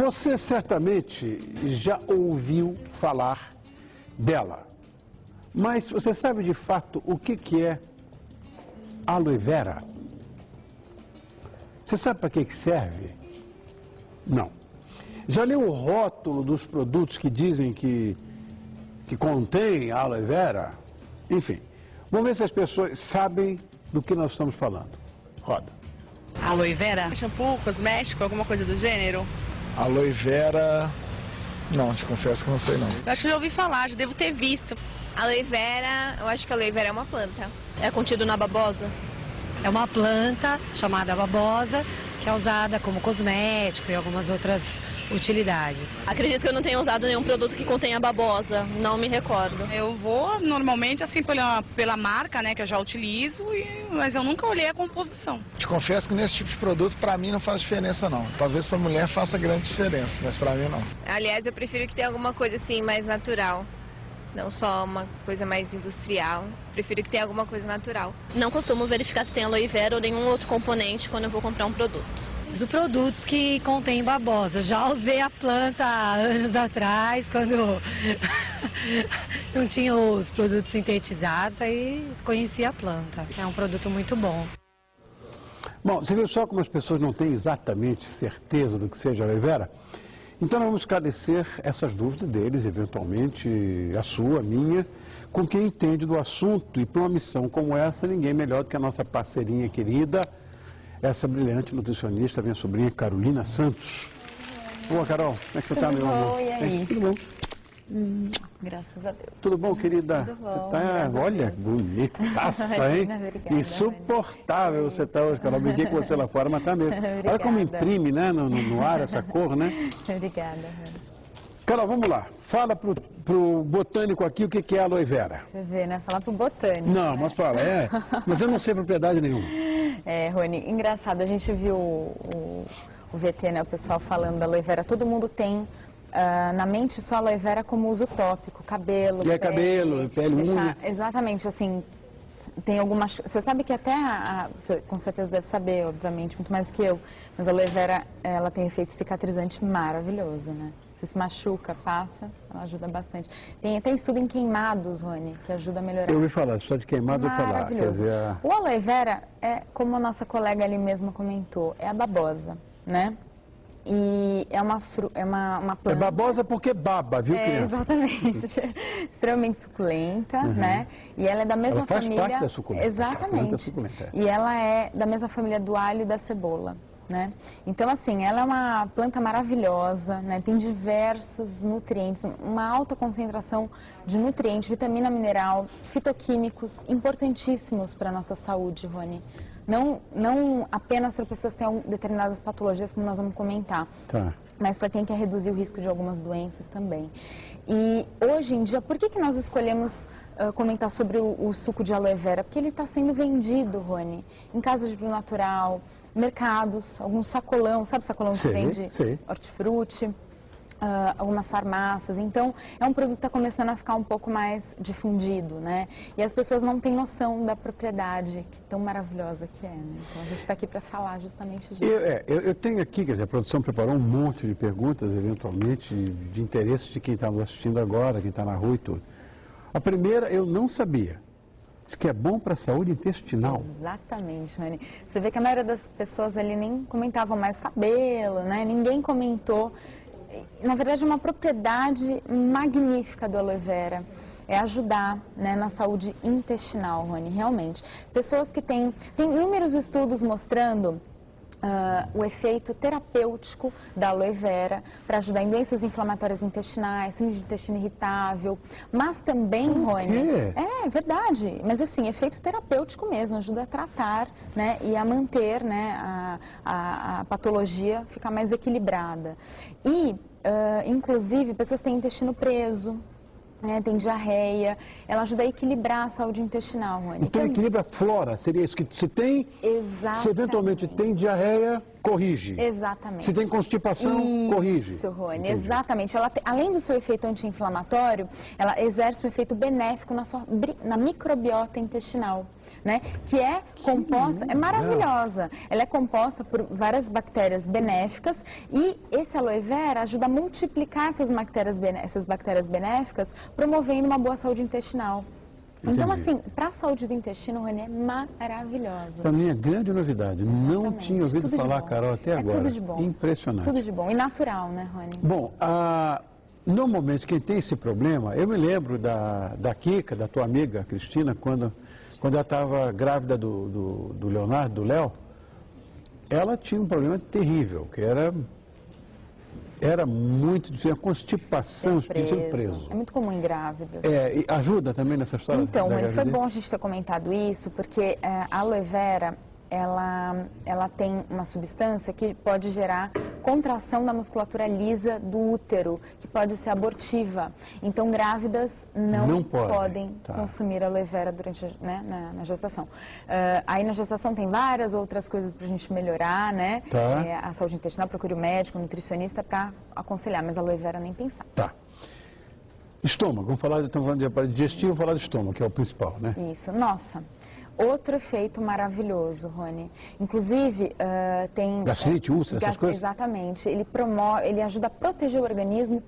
Você certamente já ouviu falar dela, mas você sabe de fato o que é aloe vera? Você sabe para que serve? Não. Já leu o rótulo dos produtos que dizem que contém aloe vera? Enfim, vamos ver se as pessoas sabem do que nós estamos falando. Roda. Aloe vera? Shampoo, cosmético, alguma coisa do gênero? Aloe vera... Não, te confesso que não sei não. Eu acho que já ouvi falar, já devo ter visto. Aloe vera, eu acho que a aloe vera é uma planta. É contido na babosa? É uma planta chamada babosa, que é usada como cosmético e algumas outras utilidades. Acredito que eu não tenha usado nenhum produto que contenha babosa, não me recordo. Eu vou normalmente assim pela marca, né, que eu já utilizo, mas eu nunca olhei a composição. Te confesso que nesse tipo de produto pra mim não faz diferença não. Talvez pra mulher faça grande diferença, mas pra mim não. Aliás, eu prefiro que tenha alguma coisa assim mais natural. Não só uma coisa mais industrial. Prefiro que tenha alguma coisa natural. Não costumo verificar se tem aloe vera ou nenhum outro componente quando eu vou comprar um produto. Uso produtos que contêm babosa. Já usei a planta há anos atrás, quando não tinha os produtos sintetizados, aí conheci a planta. É um produto muito bom. Bom, você viu só como as pessoas não têm exatamente certeza do que seja aloe vera? Então nós vamos esclarecer essas dúvidas deles, eventualmente a sua, a minha, com quem entende do assunto. E para uma missão como essa, ninguém melhor do que a nossa parceirinha querida, essa brilhante nutricionista, minha sobrinha Carolina Santos. Boa, Carol, como é que você está, meu amor? E aí? Tudo bom? Graças a Deus. Tudo bom, querida? Tudo bom. Tá, olha, bonitaça, hein? Imagina, obrigada, Insuportável você tá hoje, Carol. Brinquei com você lá fora, mas tá mesmo. Olha como imprime, né, no ar essa cor, né? Obrigada, Rony. Carol, vamos lá. Fala pro botânico aqui o que é aloe vera. Você vê, né? Falar pro botânico. Não, mas fala, mas eu não sei propriedade nenhuma. Rony, engraçado, a gente viu o VT, né? O pessoal falando da aloe vera. Todo mundo tem na mente só aloe vera como uso tópico, cabelo, pele. Cabelo, pele, unha. Exatamente, assim, tem algumas... Você sabe que até, você com certeza deve saber, obviamente, muito mais do que eu, mas a aloe vera, ela tem efeito cicatrizante maravilhoso, né? Você se machuca, passa, ela ajuda bastante. Tem até estudo em queimados, Rony, que ajuda a melhorar. Eu ouvi falar, só de queimado eu falar. Quer dizer... O aloe vera é, como a nossa colega ali mesma comentou, é a babosa, né? E é uma planta... É babosa porque baba, viu, criança? Exatamente. Extremamente suculenta, né? E ela é da mesma família... Ela faz parte da suculenta. Exatamente. Suculenta. E ela é da mesma família do alho e da cebola, né? Então, assim, ela é uma planta maravilhosa, né? Tem diversos nutrientes, uma alta concentração de nutrientes, vitamina mineral, fitoquímicos, importantíssimos para a nossa saúde, Rony. Não apenas para pessoas que têm determinadas patologias, como nós vamos comentar, mas para quem quer reduzir o risco de algumas doenças também. E hoje em dia, por que nós escolhemos comentar sobre o suco de aloe vera? Porque ele está sendo vendido, Rony, em casas de brio natural, mercados, alguns sacolão, sabe sacolão que vende hortifruti? Algumas farmácias, então é um produto que está começando a ficar um pouco mais difundido, né? E as pessoas não têm noção da propriedade que tão maravilhosa que é, né? Então a gente está aqui para falar justamente disso. Eu tenho aqui, quer dizer, a produção preparou um monte de perguntas, eventualmente, de interesse de quem está nos assistindo agora, quem está na rua e tudo. A primeira eu não sabia. Diz que é bom para a saúde intestinal. Exatamente, Rony. Você vê que a maioria das pessoas ali nem comentavam mais cabelo, né? Ninguém comentou. Na verdade, é uma propriedade magnífica do aloe vera, é ajudar, né, na saúde intestinal, Rony, realmente. Pessoas que tem inúmeros estudos mostrando o efeito terapêutico da aloe vera para ajudar em doenças inflamatórias intestinais, síndrome de intestino irritável, mas também, Rony... É verdade, mas assim, efeito terapêutico mesmo, ajuda a tratar, né, e a manter, né, a patologia ficar mais equilibrada. E, inclusive, pessoas que têm intestino preso, tem diarreia, ela ajuda a equilibrar a saúde intestinal, Rony. Então equilibra a flora, seria isso que se tem, Exatamente. se eventualmente tem diarreia, corrige. Exatamente. Se tem constipação, corrige. Isso, Rony, Entendi. exatamente. Ela além do seu efeito anti-inflamatório, ela exerce um efeito benéfico na microbiota intestinal, né? Que é composta, é maravilhosa. Ela é composta por várias bactérias benéficas e esse aloe vera ajuda a multiplicar essas bactérias benéficas, promovendo uma boa saúde intestinal. Então, Entendi. assim, para a saúde do intestino, Rony, é maravilhosa. Para mim é grande novidade. Não Exatamente. tinha ouvido Tudo de falar, bom. Carol, até agora. Tudo de bom. Impressionante. Tudo de bom. E natural, né, Rony? Bom, normalmente quem tem esse problema, eu me lembro da Kika, da tua amiga Cristina, quando ela estava grávida do Leonardo, do Léo, ela tinha um problema terrível, que era muito difícil, a constipação, Ser sendo preso. preso. É muito comum em grávidas. E ajuda também nessa história? Então, da Rony, foi gravidez? bom a gente ter comentado isso, porque a aloe vera, ela tem uma substância que pode gerar contração da musculatura lisa do útero, que pode ser abortiva. Então, grávidas não podem consumir aloe vera durante, né, na gestação. Aí na gestação tem várias outras coisas para a gente melhorar, né? Tá. A saúde intestinal, procure o médico, o nutricionista para aconselhar, mas aloe vera nem pensar. Tá. Estômago, estamos falando de aparelho digestivo, vamos falar de estômago, que é o principal, né? Isso, nossa. Outro efeito maravilhoso, Rony. Inclusive, tem... Gastrite, úlcera, essas coisas? Exatamente. Ele ajuda a proteger o organismo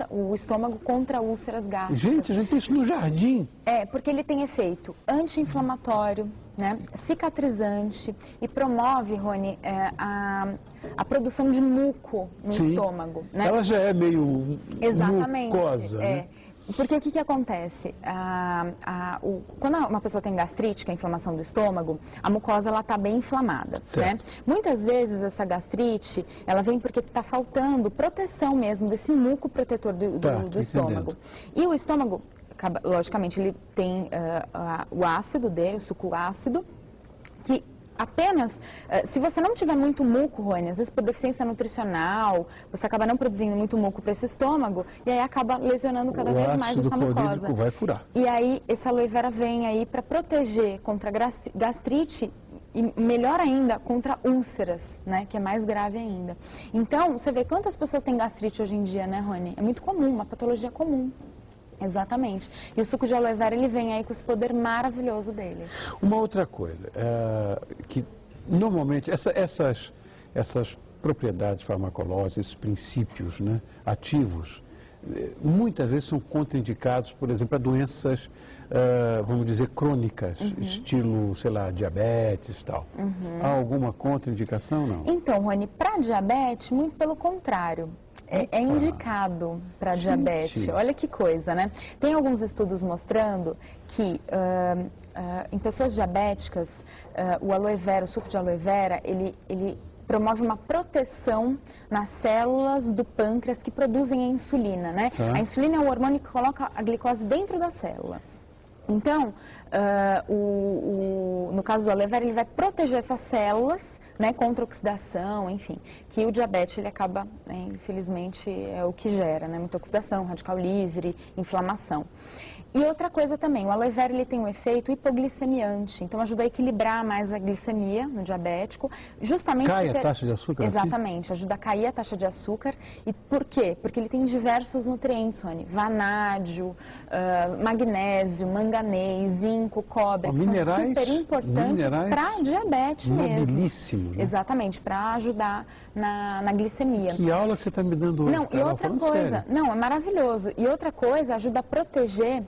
o estômago contra úlceras gástricas. Gente, a gente tem isso no jardim. Porque ele tem efeito anti-inflamatório, né, cicatrizante e promove, Rony, a produção de muco no estômago. Né? Ela já é meio mucosa, né? Porque o que acontece? Quando uma pessoa tem gastrite, que é a inflamação do estômago, a mucosa está bem inflamada. Né? Muitas vezes essa gastrite, ela vem porque está faltando proteção mesmo desse muco protetor do estômago. E o estômago, logicamente, ele tem o ácido dele, o suco ácido, que apenas, se você não tiver muito muco, Rony, às vezes por deficiência nutricional, você acaba não produzindo muito muco para esse estômago e aí acaba lesionando cada vez mais essa mucosa. Vai furar. E aí esse aloe vera vem aí para proteger contra gastrite e melhor ainda contra úlceras, né, que é mais grave ainda. Então, você vê quantas pessoas têm gastrite hoje em dia, né, Rony? É muito comum, uma patologia comum. Exatamente. E o suco de aloe vera, ele vem aí com esse poder maravilhoso dele. Uma outra coisa, que normalmente essas propriedades farmacológicas, esses princípios, né, ativos, muitas vezes são contraindicados, por exemplo, a doenças, vamos dizer, crônicas, estilo, sei lá, diabetes e tal. Há alguma contraindicação, não? Então, Rony, para diabetes, muito pelo contrário. É indicado para diabetes. Olha que coisa, né? Tem alguns estudos mostrando que em pessoas diabéticas, o aloe vera, o suco de aloe vera, ele promove uma proteção nas células do pâncreas que produzem a insulina, né? A insulina é o hormônio que coloca a glicose dentro da célula. Então, no caso do aloe vera, ele vai proteger essas células, né, contra oxidação, enfim, que o diabetes ele acaba, infelizmente, é o que gera, né, muita oxidação, radical livre, inflamação. E outra coisa também, o aloe vera ele tem um efeito hipoglicemiante, então ajuda a equilibrar mais a glicemia no diabético, justamente... Cai a taxa de açúcar? Exatamente, ajuda a cair a taxa de açúcar. E por quê? Porque ele tem diversos nutrientes, Rony, vanádio, magnésio, manganês, zinco, cobre, que são super importantes para diabetes mesmo. Nobilíssimos, né? Exatamente, para ajudar na glicemia. Que aula que você está me dando hoje, Não, Carol, e outra coisa, não, é maravilhoso. E outra coisa, ajuda a proteger,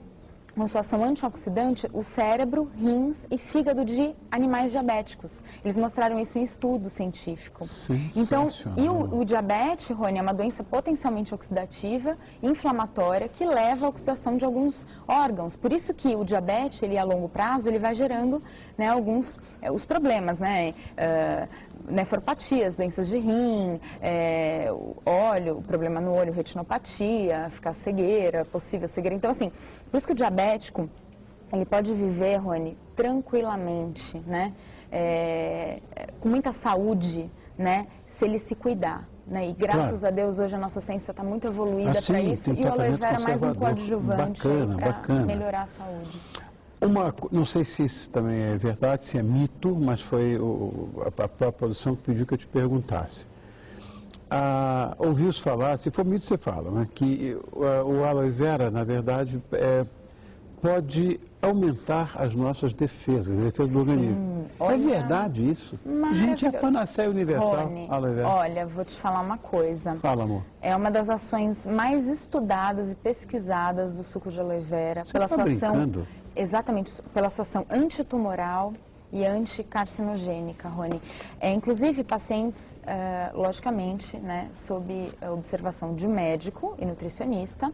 com sua ação antioxidante, o cérebro, rins e fígado de animais diabéticos. Eles mostraram isso em estudo científico. Então, e o diabetes, Rony, é uma doença potencialmente oxidativa, inflamatória, que leva à oxidação de alguns órgãos. Por isso que o diabetes, ele a longo prazo, ele vai gerando, né, alguns os problemas, né? Nefropatias, doenças de rim, óleo, problema no olho, retinopatia, ficar cegueira, possível cegueira. Então, assim, por isso que o diabético, ele pode viver, Rony, tranquilamente, né? Com muita saúde, né? Se ele se cuidar. Né? E graças a Deus, hoje a nossa ciência está muito evoluída para isso. E o aloe vera é mais um coadjuvante para melhorar a saúde. Não sei se isso também é verdade, se é mito, mas foi a própria produção que pediu que eu te perguntasse. Ouviu-se falar, se for mito você fala, né, que o aloe vera, na verdade, pode aumentar as nossas defesas, as defesas do organismo. Olha, é verdade isso? Gente, é a panaceia universal, Rony, aloe vera. olha, vou te falar uma coisa. Fala, amor. É uma das ações mais estudadas e pesquisadas do suco de aloe vera, pela sua ação, exatamente, pela sua ação antitumoral e anticarcinogênica, Rony. Inclusive, pacientes, logicamente, né, sob a observação de médico e nutricionista,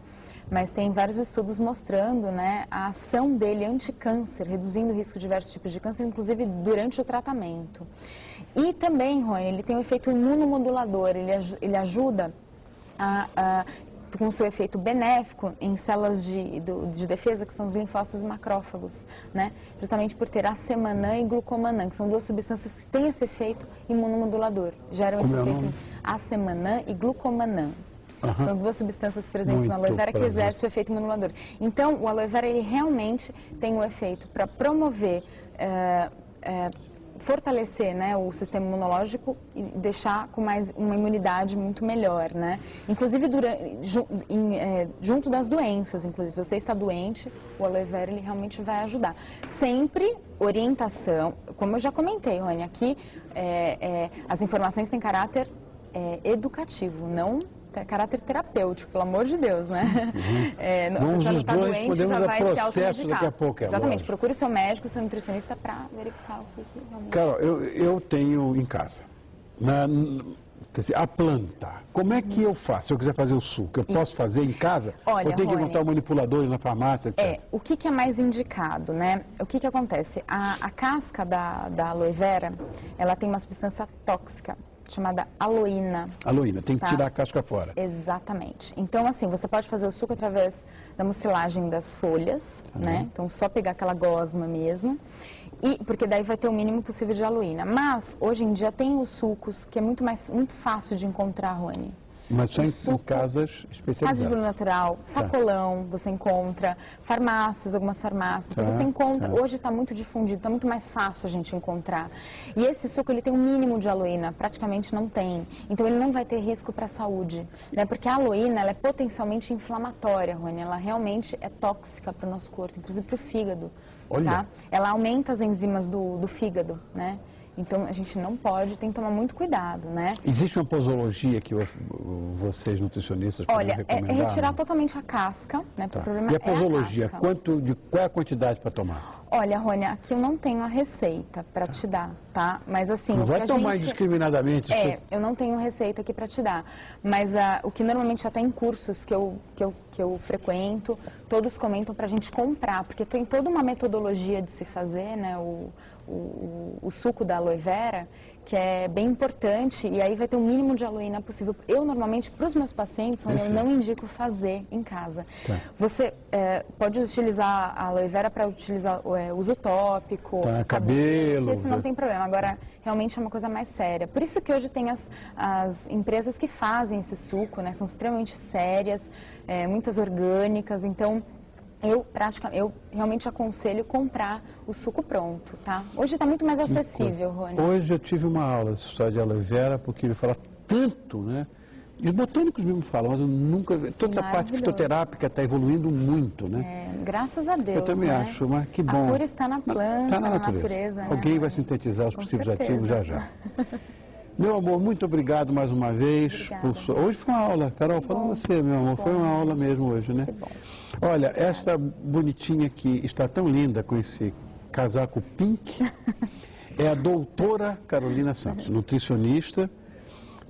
mas tem vários estudos mostrando, né, a ação dele anti-câncer, reduzindo o risco de diversos tipos de câncer, inclusive durante o tratamento. E também, Rony, ele tem um efeito imunomodulador, ele ajuda com seu efeito benéfico em células de defesa, que são os linfócitos macrófagos, né? Justamente por ter acemanã e glucomanã, que são duas substâncias que têm esse efeito imunomodulador, geram esse efeito acemanã e glucomanã. São duas substâncias presentes no aloe vera que exercem o efeito imunomodulador. Então, o aloe vera, ele realmente tem um efeito para promover, fortalecer, né, o sistema imunológico e deixar com mais uma imunidade muito melhor, né? Inclusive junto das doenças, inclusive, se você está doente, o aloe vera ele realmente vai ajudar. Sempre orientação, como eu já comentei, Rony, aqui as informações têm caráter educativo, não caráter terapêutico, pelo amor de Deus, né? Vamos os tá dois, doente, podemos já dar vai processo daqui a pouco. Exatamente, lógico. Procure o seu médico, o seu nutricionista para verificar o que realmente... Carol, eu tenho em casa, quer dizer, a planta. Como é que eu faço? Se eu quiser fazer o suco, eu posso fazer em casa? Olha, ou tenho que Rony, montar um manipulador na farmácia, etc? O que é mais indicado, né? O que acontece? A casca da aloe vera, ela tem uma substância tóxica, chamada aloína. Aloína, tem que tirar a casca fora. Exatamente. Então, assim, você pode fazer o suco através da mucilagem das folhas, né? Então, só pegar aquela gosma mesmo, porque daí vai ter o mínimo possível de aloína. Mas, hoje em dia, tem os sucos que é muito fácil de encontrar, Rony. Mas só em casas especializadas. Casas de Bruno Natural, Sacolão, você encontra, algumas farmácias. Então você encontra, hoje está muito difundido, está muito mais fácil a gente encontrar. E esse suco, ele tem um mínimo de aloína, praticamente não tem. Então ele não vai ter risco para a saúde, né? Porque a aloína, ela é potencialmente inflamatória, Rony. Ela realmente é tóxica para o nosso corpo, inclusive para o fígado. Olha. Tá? Ela aumenta as enzimas do fígado, né? Então, a gente não pode, tem que tomar muito cuidado, né? Existe uma posologia que vocês nutricionistas podem recomendar? É retirar totalmente a casca, né? O problema e a posologia, é a casca. Qual é a quantidade para tomar? Olha, Rony, aqui eu não tenho a receita para te dar, tá? Mas assim... Não vai tomar indiscriminadamente? Eu não tenho receita aqui para te dar. Mas o que normalmente até em cursos que eu frequento, todos comentam para a gente comprar, porque tem toda uma metodologia de se fazer, né? O suco da aloe vera, que é bem importante, e aí vai ter o mínimo de aloína possível. Eu, normalmente, para os meus pacientes, Rony, eu não indico fazer em casa. Tá. Você pode utilizar a aloe vera para utilizar uso tópico, cabelo, porque isso não tem problema. Agora, realmente é uma coisa mais séria. Por isso que hoje tem as empresas que fazem esse suco, né? São extremamente sérias, muitas orgânicas, então... Eu realmente aconselho comprar o suco pronto, tá? Hoje está muito mais acessível, Rony. Hoje eu tive uma aula dessa história de aloe vera, porque ele fala tanto, né? E os botânicos mesmo falam, mas eu nunca... Toda essa parte fitoterápica está evoluindo muito, né? Graças a Deus, eu também acho, mas que bom. A cura está na planta, está na natureza. Né? Alguém vai sintetizar os princípios ativos já. Meu amor, muito obrigado mais uma vez. Hoje foi uma aula, Carol, falando você, meu amor, foi uma aula mesmo hoje, né? Que bom. Olha, esta bonitinha que está tão linda com esse casaco pink é a doutora Carolina Santos, nutricionista,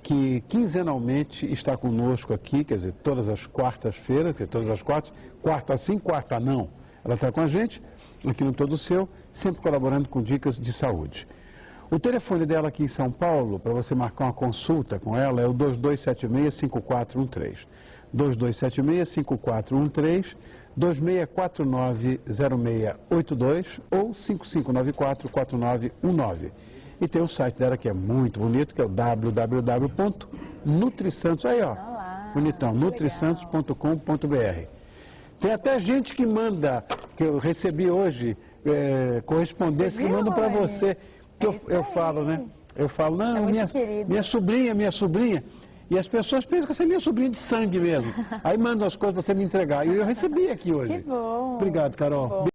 que quinzenalmente está conosco aqui, quer dizer, todas as quartas-feiras, quarta sim, quarta não. Ela está com a gente, aqui no Todo Seu, sempre colaborando com dicas de saúde. O telefone dela aqui em São Paulo, para você marcar uma consulta com ela, é o 2276-5413. 2276-5413, 2649-0682 ou 5594-4919. E tem o site dela que é muito bonito, que é o www.nutrisantos. Aí, ó, bonitão, nutrisantos.com.br. Tem até gente que manda, que eu recebi hoje, correspondência que mandam para você. Que eu falo, né? Eu falo, não, minha sobrinha. E as pessoas pensam que você é minha sobrinha de sangue mesmo. Aí mandam as coisas para você me entregar. E eu recebi aqui hoje. Que bom. Obrigado, Carol.